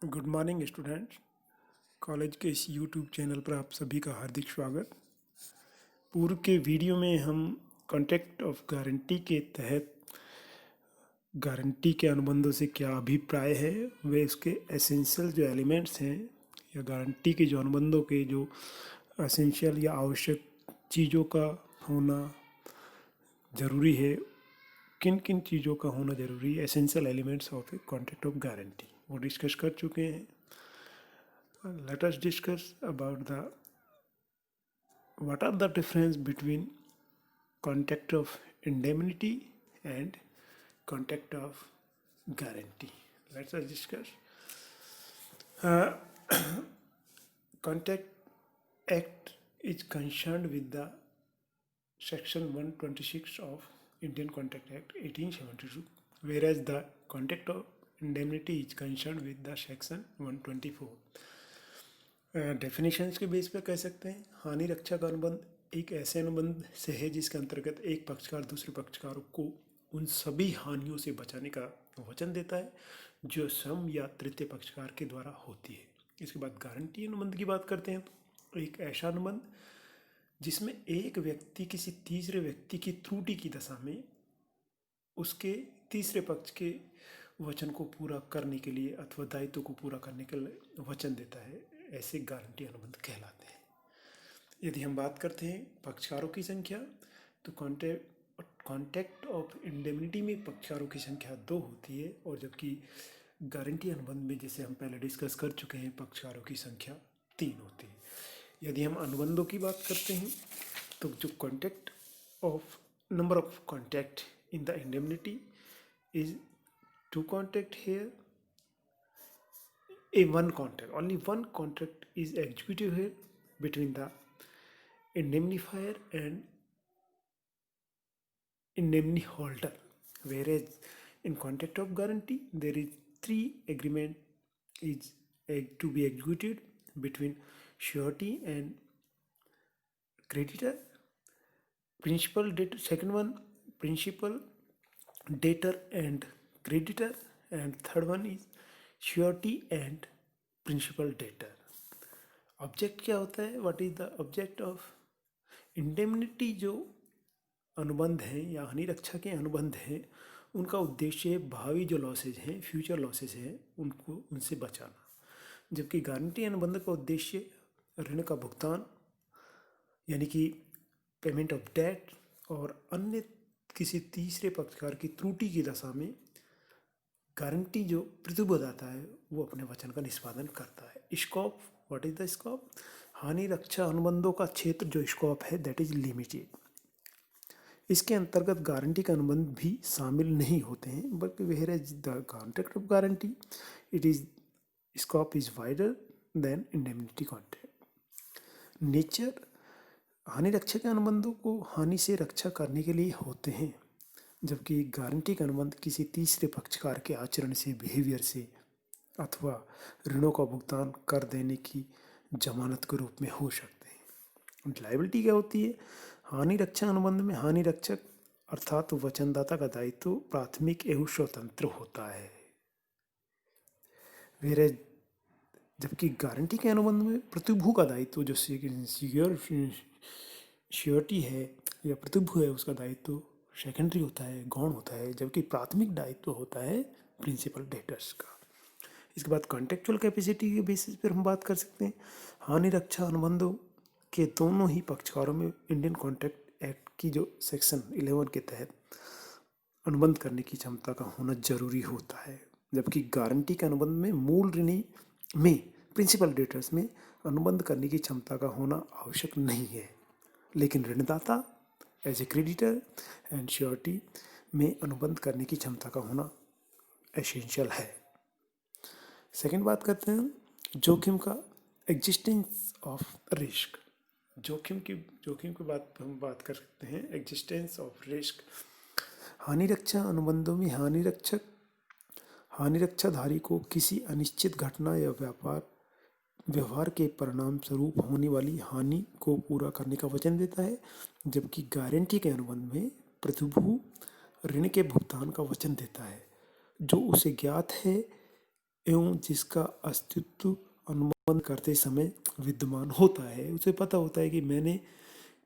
Good morning students. College के इस YouTube channel पर आप सभी का हार्दिक स्वागत। पूर्व के वीडियो में हम कॉन्ट्रैक्ट ऑफ गारंटी के तहत गारंटी के अनुबंधों से क्या अभिप्राय है, वे उसके एसेंशियल जो एलिमेंट्स हैं या गारंटी के जो अनुबंधों के जो एसेंशियल या आवश्यक चीज़ों का होना ज़रूरी है, किन किन चीज़ों का होना ज़रूरी है, essential elements of a contract of guarantee, वो डिस्कस कर चुके हैं। Let us discuss about what are the difference between contract of indemnity and contract of guarantee. Let us discuss. Uh, Contract Act is concerned with the Section 126 of Indian Contract Act 1872, whereas the contract of indemnity is concerned with the Section 124. Definitions के base पे कह सकते हैं हानि रक्षा का अनुबंध एक ऐसे अनुबंध से है जिसके अंतर्गत एक पक्षकार दूसरे पक्षकार को उन सभी हानियों से बचाने का वचन देता है जो सम या तृतीय पक्षकार के द्वारा होती है। इसके बाद गारंटी अनुबंध की बात करते हैं तो एक ऐसा अनुबंध जिसमें एक व्यक्ति किसी तीसरे व्यक्ति की त्रुटि की दशा में उसके तीसरे पक्ष के वचन को पूरा करने के लिए अथवा दायित्व को पूरा करने के लिए वचन देता है, ऐसे गारंटी अनुबंध कहलाते हैं। यदि हम बात करते हैं पक्षकारों की संख्या तो कॉन्ट्रैक्ट ऑफ इंडेमनिटी में पक्षकारों की संख्या 2 होती है और जबकि गारंटी अनुबंध में, जैसे हम पहले डिस्कस कर चुके हैं, पक्षकारों की संख्या 3 होती है। यदि हम अनुबंधों की बात करते हैं तो जो contract of number of contract in the indemnity is 2 contract here, only one contract is executed here between the indemnifier and indemnity holder, whereas in contract of guarantee there is 3 agreement is to be executed between surety and creditor, principal debtor, second one principal, debtor and creditor, and third one is surety and principal debtor. Object क्या होता है, what is the object of indemnity? जो अनुबंध हैं या हानि रक्षा के अनुबंध हैं उनका उद्देश्य भावी जो लॉसेज हैं, फ्यूचर लॉसेज हैं, उनको उनसे बचाना, जबकि गारंटी अनुबंध का उद्देश्य ऋण का भुगतान यानी कि पेमेंट ऑफ डेट और अन्य किसी तीसरे पक्षकार की त्रुटि की दशा में गारंटी जो प्रतिबद्धता है वो अपने वचन का निष्पादन करता है। Scope, what is the scope? हानि रक्षा अनुबंधों का क्षेत्र जो स्कोप है दैट इज लिमिटेड। इसके अंतर्गत गारंटी का अनुबंध भी शामिल नहीं होते हैं, but whereas the contract of guarantee it is scope is wider than indemnity contract. Nature, हानि रक्षा के अनुबंधों को हानि से रक्षा करने के लिए होते हैं, जबकि गारंटी का अनुबंध किसी तीसरे पक्षकार के आचरण से, बिहेवियर से अथवा ऋणों का भुगतान कर देने की जमानत के रूप में हो सकते हैं। लायबिलिटी क्या होती है? हानि रक्षा अनुबंध में हानि रक्षक अर्थात वचनदाता का दायित्व प्राथमिक एवं स्वतंत्र होता है, वेरे जबकि गारंटी के अनुबंध में प्रतिभू का दायित्व जो श्योरिटी है या प्रतिभू है उसका दायित्व सेकेंडरी होता है, गौण होता है, जबकि प्राथमिक दायित्व होता है प्रिंसिपल डेटर्स का। इसके बाद कॉन्टेक्चुअल कैपेसिटी के बेसिस पर हम बात कर सकते हैं हानि रक्षा अनुबंधों के दोनों ही पक्षकारों में इंडियन कॉन्ट्रैक्ट एक्ट की जो सेक्शन 11 के तहत अनुबंध करने की क्षमता का होना जरूरी होता है, जबकि गारंटी के अनुबंध में मूल ऋणी में, प्रिंसिपल डेटर्स में अनुबंध करने की क्षमता का होना आवश्यक नहीं है, लेकिन ऋणदाता as a creditor and surety में अनुबंध करने की क्षमता का होना एसेंशियल है। सेकेंड बात करते हैं जोखिम का, एग्जिस्टेंस ऑफ रिस्क। जोखिम की बात हम बात कर सकते हैं, एग्जिस्टेंस ऑफ रिस्क। हानि रक्षा अनुबंधों में हानि रक्षाधारी को किसी अनिश्चित घटना या व्यवहार के परिणाम स्वरूप होने वाली हानि को पूरा करने का वचन देता है, जबकि गारंटी के अनुबंध में प्रतिभू ऋण के भुगतान का वचन देता है जो उसे ज्ञात है एवं जिसका अस्तित्व अनुमान करते समय विद्यमान होता है, उसे पता होता है कि मैंने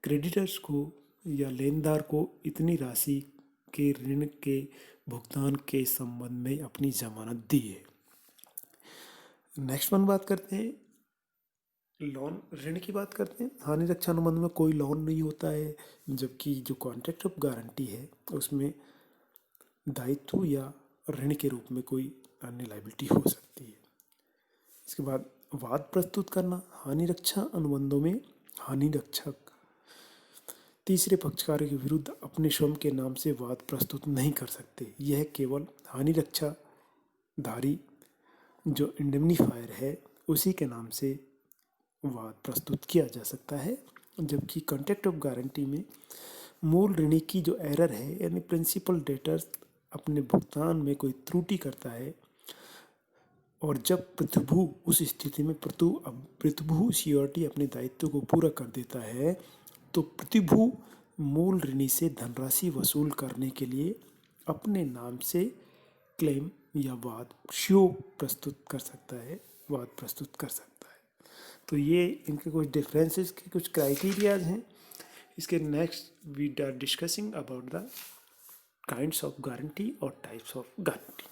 क्रेडिटर्स को या लेनदार को इतनी राशि के ऋण के भुगतान के संबंध में अपनी जमानत दी है। नेक्स्ट वन बात करते हैं लोन, ऋण की बात करते हैं। हानि रक्षा अनुबंध में कोई लोन नहीं होता है, जबकि जो कॉन्ट्रैक्ट ऑफ गारंटी है उसमें दायित्व या ऋण के रूप में कोई अन्य लायबिलिटी हो सकती है। इसके बाद वाद प्रस्तुत करना। हानि रक्षा अनुबंधों में हानि रक्षक तीसरे पक्षकार के विरुद्ध अपने स्वयं के नाम से वाद प्रस्तुत नहीं कर सकते। यह केवल हानि रक्षा धारी जो इंडेमनीफायर है उसी के नाम से वाद प्रस्तुत किया जा सकता है। जबकि कॉन्ट्रैक्ट ऑफ गारंटी में मूल ऋणी की जो एरर है, यानी प्रिंसिपल डेटर्स अपने भुगतान में कोई त्रुटि करता है और जब प्रतिभू उस स्थिति में प्रतिभू श्योरिटी अपने दायित्व को पूरा कर देता है तो प्रतिभू मूल ऋणी से धनराशि वसूल करने के लिए अपने नाम से क्लेम या वाद प्रस्तुत कर सकता है, वाद प्रस्तुत कर सकता है। तो ये इनके कुछ डिफरेंसेस के कुछ क्राइटेरियाज हैं। इसके next we are discussing about the kinds of guarantee और types of guarantee.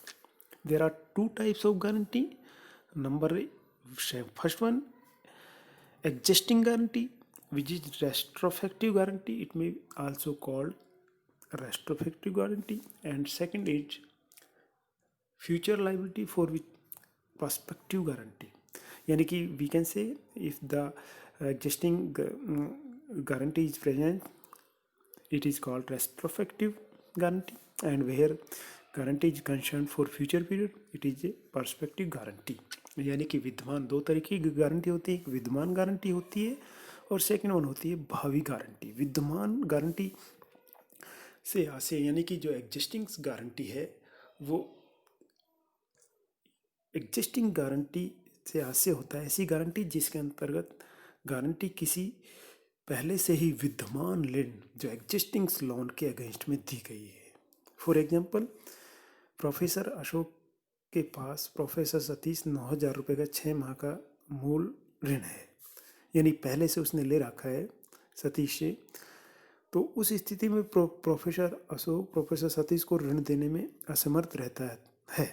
There are two types of guarantee. First one, existing guarantee, which is retrospective guarantee. It may also called retrospective guarantee. And second is future liability for which prospective guarantee. यानी कि we can say if the existing guarantee is present, it is called retrospective guarantee, and where guarantee is concerned for future period, it is a prospective guarantee. यानी कि विद्यमान दो तरीके की guarantee होती है, एक विद्यमान गारंटी होती है और सेकंड वन होती है भावी गारंटी। विद्यमान गारंटी से आशय यानी कि जो एग्जिस्टिंग गारंटी है वो एग्जिस्टिंग गारंटी से आशय होता है ऐसी गारंटी जिसके अंतर्गत गारंटी किसी पहले से ही विद्यमान ऋण जो एग्जिस्टिंग लोन के अगेंस्ट में दी गई है। फॉर एग्जांपल, प्रोफेसर अशोक के पास प्रोफेसर सतीश 9,000 रुपये का 6 माह का मूल ऋण है, यानी पहले से उसने ले रखा है सतीश से। तो उस स्थिति में प्रोफेसर अशोक प्रोफेसर सतीश को ऋण देने में असमर्थ रहता है।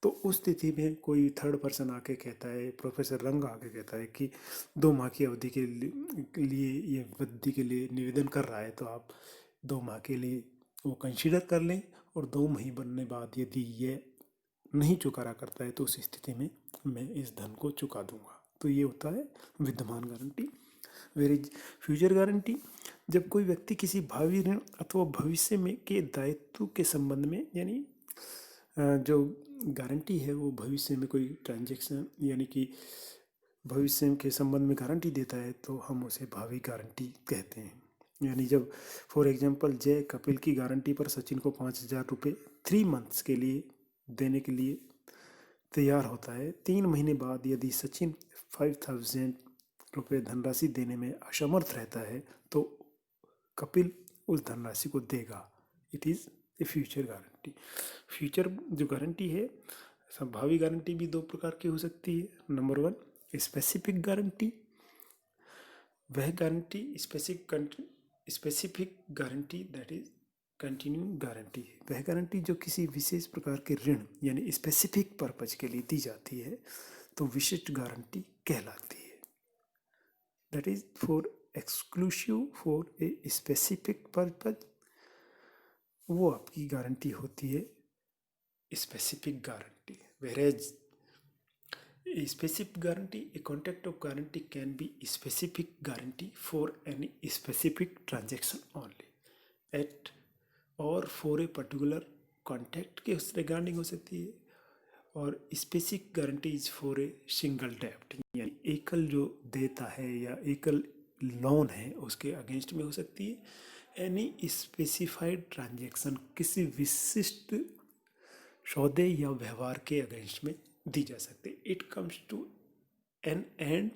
तो उस स्थिति में कोई थर्ड पर्सन आके कहता है, प्रोफेसर रंग आके कहता है कि 2 माह की अवधि के लिए ये वृद्धि के लिए निवेदन कर रहा है, तो आप 2 माह के लिए वो कंसीडर कर लें और 2 महीने बनने बाद यदि ये नहीं चुकारा करता है तो उस स्थिति में मैं इस धन को चुका दूंगा। तो ये होता है विद्यमान गारंटी। वेयर फ्यूचर गारंटी, जब कोई व्यक्ति किसी भावी ऋण अथवा भविष्य में के दायित्व के संबंध में, यानी जो गारंटी है वो भविष्य में कोई ट्रांजैक्शन यानी कि भविष्य के संबंध में गारंटी देता है तो हम उसे भावी गारंटी कहते हैं। यानी जब फॉर एग्जांपल जय कपिल की गारंटी पर सचिन को 5,000 रुपये 3 मंथ्स के लिए देने के लिए तैयार होता है, 3 महीने बाद यदि सचिन 5,000 रुपये धनराशि देने में असमर्थ रहता है तो कपिल उस धनराशि को देगा। It is a future guarantee. Future जो गारंटी है, संभावी गारंटी भी 2 प्रकार की हो सकती है। Number 1, specific guarantee. वह guarantee specific guarantee that is continuing guarantee है। वह गारंटी जो किसी विशेष प्रकार के ऋण यानी स्पेसिफिक पर्पज के लिए दी जाती है तो विशिष्ट गारंटी कहलाती है। That is for exclusive for a specific purpose, वो आपकी गारंटी होती है specific guarantee. Whereas a specific guarantee, a contract of guarantee can be a specific guarantee for any specific transaction only at or for a particular contract के उस regarding हो सकती है, और specific guarantee is for a single डेप्ट, यानी एकल जो देता है या एकल लोन है उसके अगेंस्ट में हो सकती है। एनी स्पेसिफाइड ट्रांजैक्शन किसी विशिष्ट सौदे या व्यवहार के अगेंस्ट में दी जा सकती है। It comes to an end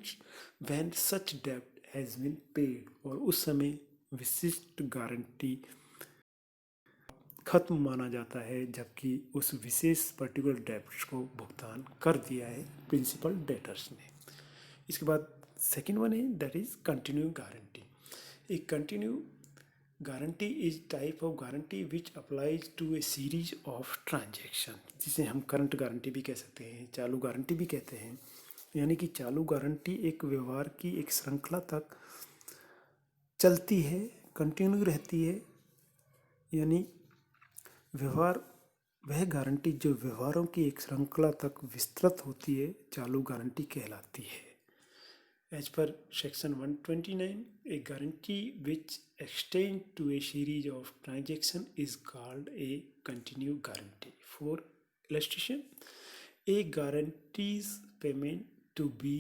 when such डेब्ट हैज बीन पेड, और उस समय विशिष्ट गारंटी खत्म माना जाता है, जबकि उस विशेष पर्टिकुलर डेब्ट को भुगतान कर दिया है प्रिंसिपल डेटर्स ने। इसके बाद सेकेंड वन है दैट इज कंटिन्यू गारंटी। एक continue guarantee is type of guarantee which applies to a series of transaction, जिसे हम करंट गारंटी भी कह सकते हैं, चालू गारंटी भी कहते हैं। यानी कि चालू गारंटी एक व्यवहार की एक श्रृंखला तक चलती है, कंटिन्यू रहती है। यानी व्यवहार, वह गारंटी जो व्यवहारों की एक श्रृंखला तक विस्तृत होती है, चालू गारंटी कहलाती है। As per section 129, a guarantee which extends to a series of transactions is called a continue guarantee. For illustration, a guarantees payment to be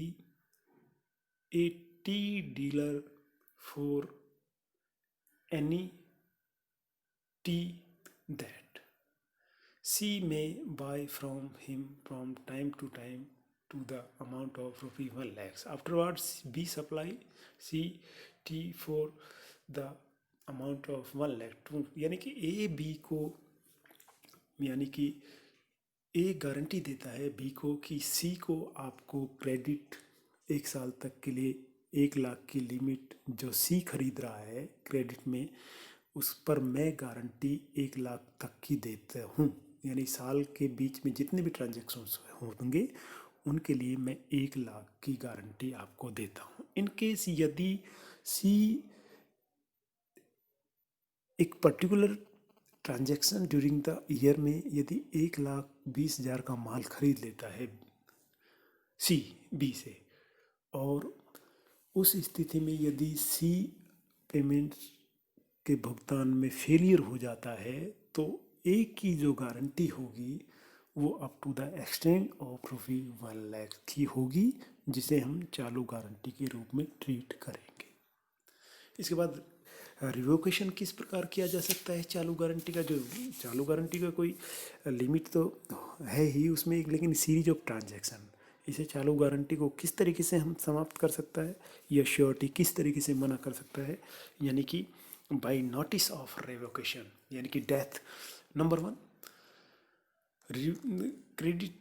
a tea dealer for any tea that she may buy from him from time to time to the amount of rupees 1 lakhs. Afterwards, B supply C tea for the amount of 1 lakh. यानी कि A B को, यानी कि ए guarantee देता है B को कि सी को आपको क्रेडिट 1 साल तक के लिए 1 लाख की लिमिट जो सी खरीद रहा है क्रेडिट में, उस पर मैं गारंटी 1 लाख तक की देता हूँ। यानी साल के बीच में जितने भी ट्रांजेक्शन्स होंगे उनके लिए मैं 1 लाख की गारंटी आपको देता हूँ। इन केस यदि सी एक particular transaction during the year में यदि 1,20,000 का माल खरीद लेता है सी बी से, और उस स्थिति में यदि सी पेमेंट के भुगतान में फेलियर हो जाता है, तो ए की जो गारंटी होगी वो up to the extent of rupees 1 lakh की होगी, जिसे हम चालू गारंटी के रूप में ट्रीट करेंगे। इसके बाद रिवोकेशन किस प्रकार किया जा सकता है चालू गारंटी का। जो चालू गारंटी का कोई लिमिट तो है ही उसमें एक, लेकिन सीरीज ऑफ ट्रांजैक्शन, इसे चालू गारंटी को किस तरीके से हम समाप्त कर सकता है या श्योरिटी किस तरीके से मना कर सकता है, यानी कि बाय नोटिस ऑफ रिवोकेशन, यानी कि डेथ। नंबर 1, क्रेडिट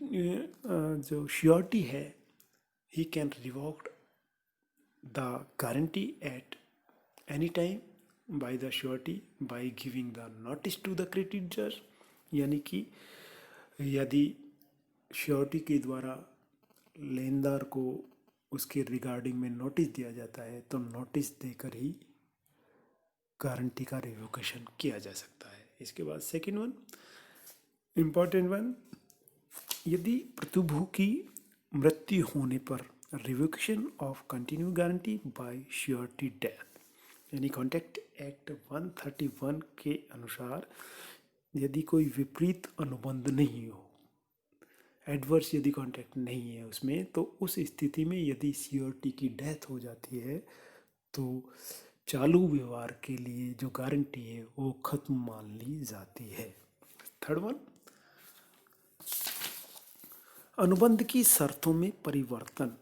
जो श्योरिटी है, he can revoke the guarantee at any time by the surety by giving the notice to the creditor। यानी कि यदि श्योरिटी के द्वारा लेनदार को उसके रिगार्डिंग में नोटिस दिया जाता है, तो नोटिस देकर ही गारंटी का रिवोकेशन किया जा सकता है। इसके बाद सेकेंड वन, इम्पॉर्टेंट वन, यदि प्रतिभू की मृत्यु होने पर revocation of continue guarantee bye surety death, यानी कॉन्ट्रैक्ट एक्ट 131 के अनुसार यदि कोई विपरीत अनुबंध नहीं हो, एडवर्स यदि कॉन्ट्रैक्ट नहीं है उसमें, तो उस स्थिति में यदि श्योरिटी की डेथ हो जाती है तो चालू व्यवहार के लिए जो गारंटी है वो खत्म मान ली जाती है। थर्ड वन, अनुबंध की शर्तों में परिवर्तन,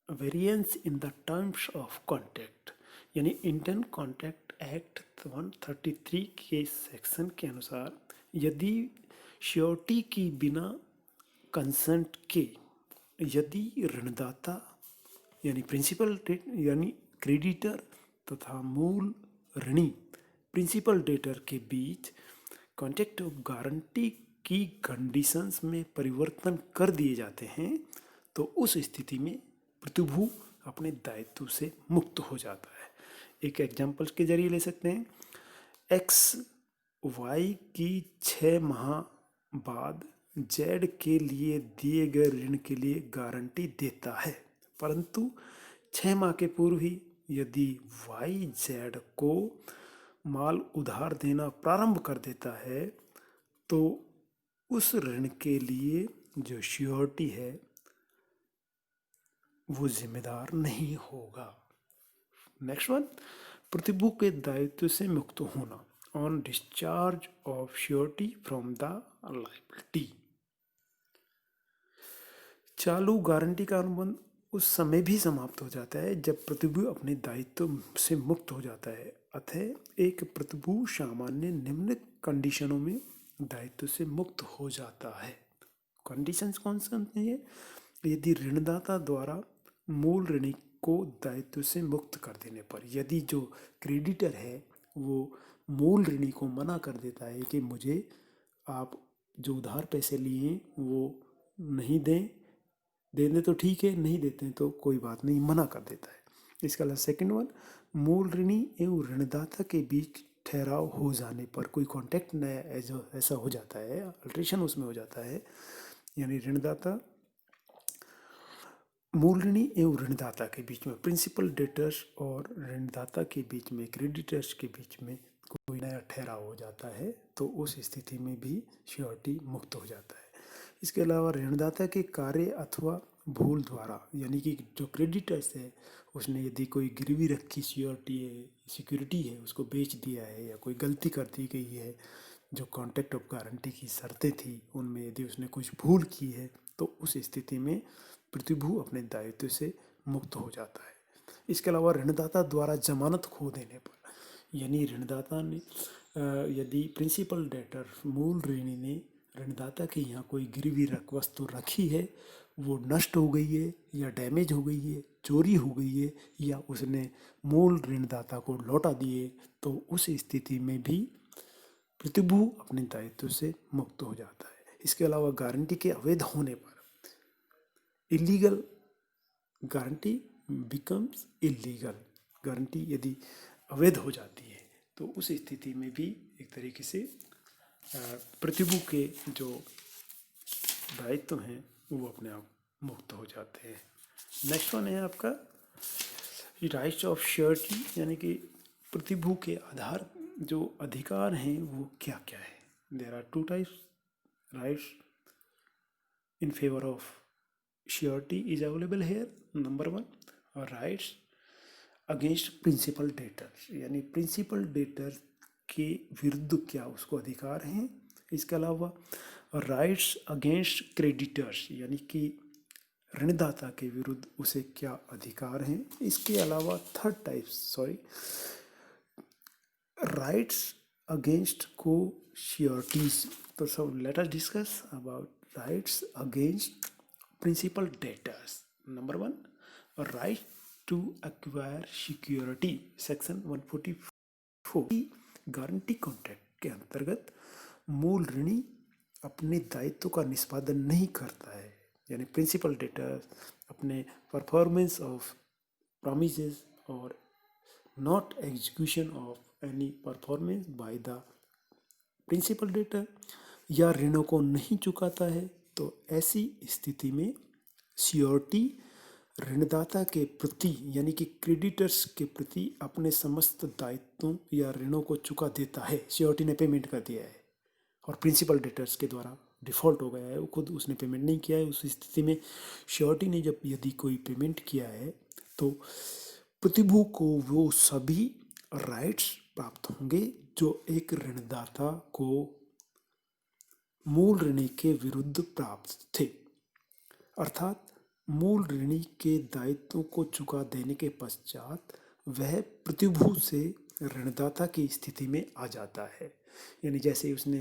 variance in the terms of contract, यानी इंडियन कॉन्ट्रैक्ट एक्ट 133 के सेक्शन के अनुसार यदि श्योरिटी की बिना कंसेंट के यदि ऋणदाता यानी प्रिंसिपल यानी क्रेडिटर तथा मूल ऋणी प्रिंसिपल डेटर के बीच कॉन्ट्रैक्ट ऑफ गारंटी की कंडीशंस में परिवर्तन कर दिए जाते हैं, तो उस स्थिति में प्रतिभू अपने दायित्व से मुक्त हो जाता है। एक एग्जाम्पल के जरिए ले सकते हैं, एक्स वाई की 6 माह बाद जेड के लिए दिए गए ऋण के लिए गारंटी देता है, परंतु 6 माह के पूर्व ही यदि वाई जेड को माल उधार देना प्रारंभ कर देता है, तो उस ऋण के लिए जो श्योरिटी है वो जिम्मेदार नहीं होगा। नेक्स्ट वन, प्रतिभू के दायित्व से मुक्त होना on discharge of surety from the liability. चालू गारंटी का अनुबंध उस समय भी समाप्त हो जाता है जब प्रतिभू अपने दायित्व से मुक्त हो जाता है। अतः एक प्रतिभू सामान्य निम्न कंडीशनों में दायित्व से मुक्त हो जाता है। कंडीशंस कौन से होते हैं? यदि ऋणदाता द्वारा मूल ऋणी को दायित्व से मुक्त कर देने पर, यदि जो क्रेडिटर है वो मूल ऋणी को मना कर देता है कि मुझे आप जो उधार पैसे लिए वो नहीं दें, दे दें तो ठीक है, नहीं देते हैं तो कोई बात नहीं, मना कर देता है। इसके अलावा सेकेंड वन, मूल ऋणी एवं ऋणदाता के बीच ठहराव हो जाने पर, कोई कॉन्टैक्ट नया ऐसा हो जाता है, अल्ट्रेशन उसमें हो जाता है, यानी ऋणदाता मूल ऋणी एवं ऋणदाता के बीच में, प्रिंसिपल डेटर्स और ऋणदाता के बीच में, क्रेडिटर्स के बीच में कोई नया ठहराव हो जाता है तो उस स्थिति में भी श्योरिटी मुक्त हो जाता है। इसके अलावा ऋणदाता के कार्य अथवा भूल द्वारा, यानी कि जो क्रेडिटर्स है उसने यदि कोई गिरवी रखी सिक्योरिटी है उसको बेच दिया है, या कोई गलती कर दी गई है, जो कॉन्ट्रैक्ट ऑफ गारंटी की शर्तें थी उनमें यदि उसने कुछ भूल की है तो उस स्थिति में प्रतिभू अपने दायित्व से मुक्त हो जाता है। इसके अलावा ऋणदाता द्वारा जमानत खो देने पर, यानी ऋणदाता ने यदि प्रिंसिपल डेटर मूल ऋणी ने ऋणदाता के यहाँ कोई गिरवी वस्तु रखी है, वो नष्ट हो गई है या डैमेज हो गई है, चोरी हो गई है, या उसने मूल ऋणदाता को लौटा दिए, तो उस स्थिति में भी प्रतिभू अपने दायित्व से मुक्त हो जाता है। इसके अलावा गारंटी के अवैध होने पर, illegal guarantee becomes illegal, guarantee यदि अवैध हो जाती है तो उस स्थिति में भी एक तरीके से प्रतिभू के जो दायित्व हैं वो अपने आप मुक्त हो जाते हैं। नेक्स्ट वन है आपका राइट्स ऑफ श्योरिटी, यानी कि प्रतिभू के आधार जो अधिकार हैं वो क्या क्या है। There are two types rights in favor of surety is available here. Number one, rights against principal debtors, यानी प्रिंसिपल डेटर के विरुद्ध क्या उसको अधिकार हैं। इसके अलावा राइट्स अगेंस्ट क्रेडिटर्स, यानी कि ऋणदाता के विरुद्ध उसे क्या अधिकार हैं। इसके अलावा थर्ड टाइप राइट्स अगेंस्ट को श्योरिटीज। तो सब let us discuss about rights against principal debtors. Number one, a right to acquire security, section 144। Guarantee contract के अंतर्गत मूल ऋणी अपने दायित्व का निष्पादन नहीं करता है, यानी प्रिंसिपल डेटर अपने परफॉर्मेंस ऑफ promises और not execution of any performance by the principal debtor या ऋणों को नहीं चुकाता है, तो ऐसी स्थिति में श्योरिटी ऋणदाता के प्रति, यानी कि क्रेडिटर्स के प्रति अपने समस्त दायित्वों या ऋणों को चुका देता है। श्योरिटी ने पेमेंट कर दिया है और प्रिंसिपल डेटर्स के द्वारा डिफ़ॉल्ट हो गया है, वो खुद उसने पेमेंट नहीं किया है। उस स्थिति में श्योरिटी ने जब यदि कोई पेमेंट किया है तो प्रतिभू को वो सभी राइट्स प्राप्त होंगे जो एक ऋणदाता को मूल ऋणी के विरुद्ध प्राप्त थे, अर्थात मूल ऋणी के दायित्वों को चुका देने के पश्चात वह प्रतिभू से ऋणदाता की स्थिति में आ जाता है। यानी जैसे उसने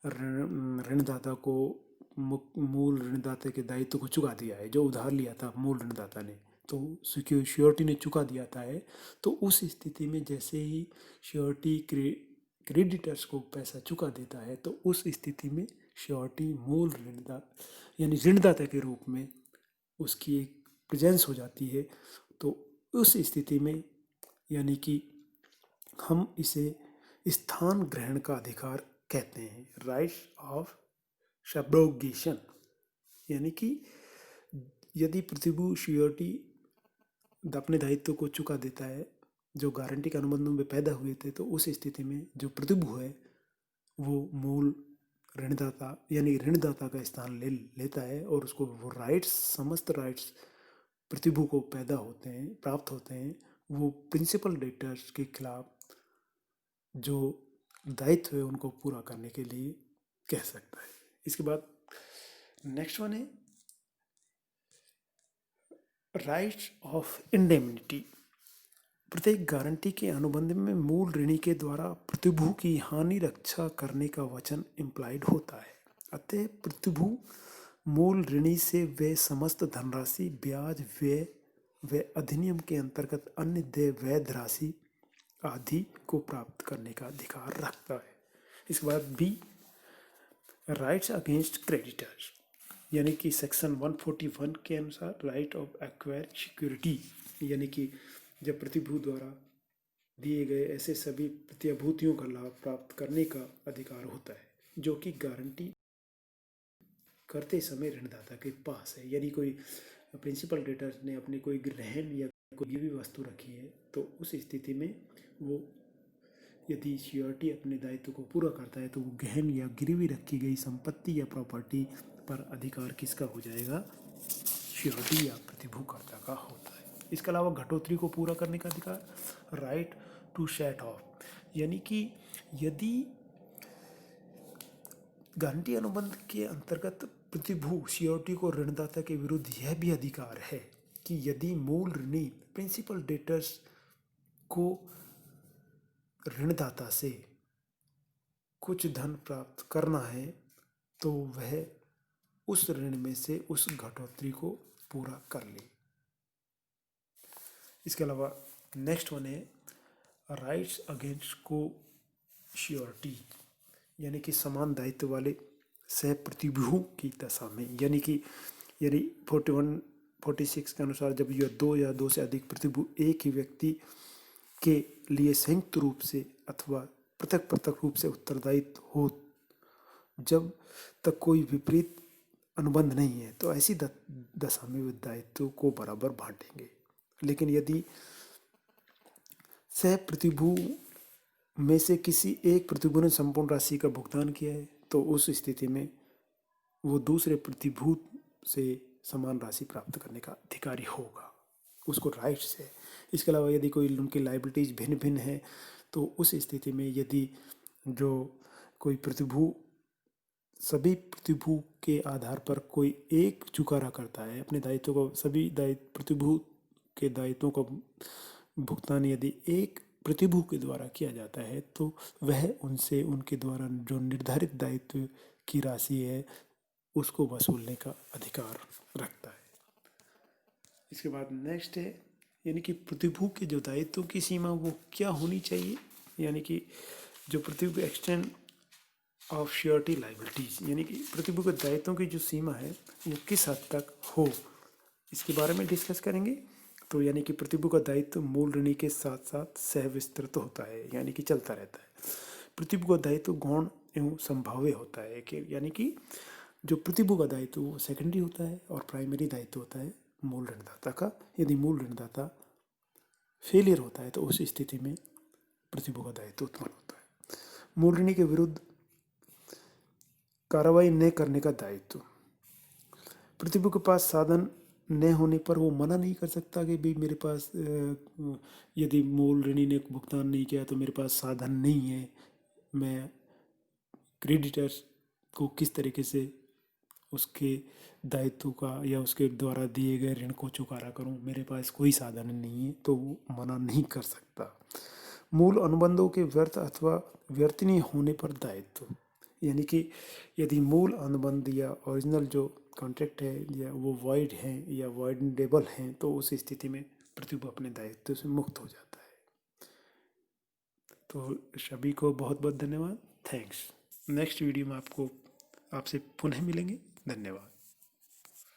ऋणदाता को मूल ऋणदाता के दायित्व को चुका दिया है, जो उधार लिया था मूल ऋणदाता ने, तो श्योरिटी ने चुका दिया है, तो उस स्थिति में जैसे ही श्योरिटी क्रेडिटर्स को पैसा चुका देता है तो उस स्थिति में श्योरिटी मूल ऋणदाता यानी ऋणदाता के रूप में उसकी एक प्रेजेंस हो जाती है। तो उस स्थिति में यानी कि हम इसे स्थान ग्रहण का अधिकार कहते हैं, राइट ऑफ सब्रोगेशन। यानी कि यदि प्रतिभू श्योरिटी अपने दायित्व को चुका देता है जो गारंटी के अनुबंधों में पैदा हुए थे, तो उस स्थिति में जो प्रतिभू है वो मूल ऋणदाता यानी ऋणदाता का स्थान लेता है और उसको वो राइट्स, समस्त राइट्स प्रतिभू को प्राप्त होते हैं, वो प्रिंसिपल डेटर्स के खिलाफ जो दायित्व है उनको पूरा करने के लिए कह सकता है। इसके बाद नेक्स्ट वन है राइट्स ऑफ इंडेमनिटी। प्रत्येक गारंटी के अनुबंध में मूल ऋणी के द्वारा प्रतिभू की हानि रक्षा करने का वचन इम्प्लाइड होता है। अतः प्रतिभू मूल ऋणी से वे समस्त धनराशि, ब्याज, व्यय व अधिनियम के अंतर्गत अन्य देय वैध राशि आदि को प्राप्त करने का अधिकार रखता है। इसके बाद बी, राइट्स अगेंस्ट क्रेडिटर्स, यानी कि सेक्शन 141 के अनुसार राइट ऑफ एक्वायर सिक्योरिटी, यानी कि जब प्रतिभू द्वारा दिए गए ऐसे सभी प्रतिभूतियों का लाभ प्राप्त करने का अधिकार होता है जो कि गारंटी करते समय ऋणदाता के पास है। यदि कोई प्रिंसिपल डेटर ने अपनी कोई रहन या कोई गिरवी वस्तु रखी है तो उस स्थिति में वो यदि श्योरिटी अपने दायित्व को पूरा करता है तो वो गहन या गिरवी रखी गई संपत्ति या प्रॉपर्टी पर अधिकार किसका हो जाएगा? श्योरिटी या प्रतिभूकर्ता का होता है। इसके अलावा घटोत्तरी को पूरा करने का अधिकार, राइट टू सेट ऑफ, यानी कि यदि गारंटी अनुबंध के अंतर्गत प्रतिभू श्योरिटी को ऋणदाता के विरुद्ध यह भी अधिकार है कि यदि मूल ऋणी प्रिंसिपल डेटर्स को ऋणदाता से कुछ धन प्राप्त करना है तो वह उस ऋण में से उस घटोत्तरी को पूरा कर ले। इसके अलावा नेक्स्ट वन है राइट्स अगेंस्ट को श्योरिटी, यानी कि समान दायित्व वाले सह प्रतिभू की दशा में, यानी कि यदि 41-46 के अनुसार जब यह दो या दो से अधिक प्रतिभू एक ही व्यक्ति के लिए संयुक्त रूप से अथवा पृथक पृथक रूप से उत्तरदायित्व हो, जब तक कोई विपरीत अनुबंध नहीं है तो ऐसी दशा में वे दायित्व को बराबर बांटेंगे। लेकिन यदि सह प्रतिभू में से किसी एक प्रतिभू ने संपूर्ण राशि का भुगतान किया है तो उस स्थिति में वो दूसरे प्रतिभू से समान राशि प्राप्त करने का अधिकारी होगा, उसको राइट्स है। इसके अलावा यदि कोई उनकी लाइबिलिटीज भिन्न भिन्न है तो उस स्थिति में यदि जो कोई प्रतिभू सभी प्रतिभू के आधार पर कोई एक चुकारा करता है अपने दायित्व को, सभी प्रतिभू के दायित्वों का भुगतान यदि एक प्रतिभू के द्वारा किया जाता है तो वह उनसे उनके द्वारा जो निर्धारित दायित्व की राशि है उसको वसूलने का अधिकार रखता है। इसके बाद नेक्स्ट है यानी कि प्रतिभू के जो दायित्वों की सीमा वो क्या होनी चाहिए, यानी कि जो प्रतिभू के एक्सटेंड ऑफ श्योरिटी लाइबिलिटीज, यानी कि प्रतिभू के दायित्वों की जो सीमा है वो किस हद तक हो, इसके बारे में डिस्कस करेंगे। तो यानी कि प्रतिभू का दायित्व मूल ऋणी के साथ साथ सह विस्तृत होता है, यानी कि चलता रहता है। प्रतिभू का दायित्व गौण एवं संभाव्य होता है कि यानी कि जो प्रतिभू का दायित्व वो सेकेंडरी होता है और प्राइमरी दायित्व होता है मूल ऋणदाता का। यदि मूल ऋणदाता फेलियर होता है तो उस स्थिति में प्रतिभू का दायित्व उत्पन्न होता है। मूल ऋणी के विरुद्ध कार्रवाई न करने का दायित्व, प्रतिभू के पास साधन न होने पर वो मना नहीं कर सकता कि भाई मेरे पास यदि मूल ऋणी ने भुगतान नहीं किया तो मेरे पास साधन नहीं है, मैं क्रेडिटर्स को किस तरीके से उसके दायित्व का या उसके द्वारा दिए गए ऋण को चुकारा करूं, मेरे पास कोई साधन नहीं है, तो वो मना नहीं कर सकता। मूल अनुबंधों के व्यर्थ अथवा व्यर्थनीय होने पर दायित्व, यानी कि यदि मूल अनुबंध या ओरिजिनल जो कॉन्ट्रैक्ट है या वो वॉइड है या वॉइडेबल हैं तो उस स्थिति में प्रतिभू अपने दायित्व से मुक्त हो जाता है। तो सभी को बहुत बहुत धन्यवाद, थैंक्स। नेक्स्ट वीडियो में आपसे पुनः मिलेंगे, धन्यवाद।